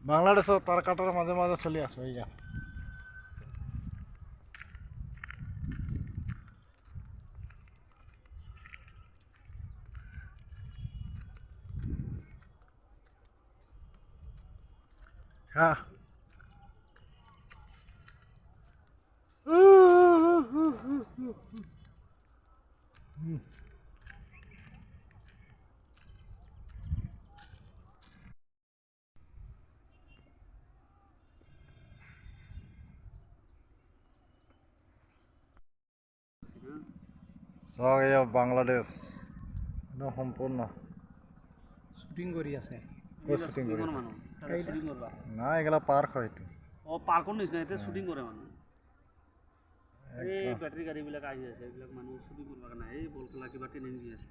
বাংলাদেশত তার কাটার মাঝে মাঝে চলি আছো এই যা হ্যাঁ চাওক এয়া বাংলাদেশ একদম সম্পূৰ্ণ শুটিং কৰি আছে ক'ত শ্বুটিং কৰি মানুহ শুটিং কৰবা নাই এগুলা পাৰ্ক হয় এইটো পাৰ্কৰ নিচিনা এতিয়া শুটিং কৰে মানুহ এই বেটাৰী গাড়ীবিলাক আহি আছে এইবিলাক মানুহ শুটিং কৰিব কাৰণে এই বল খেলা কিবা ট্ৰেইনিং দি আছে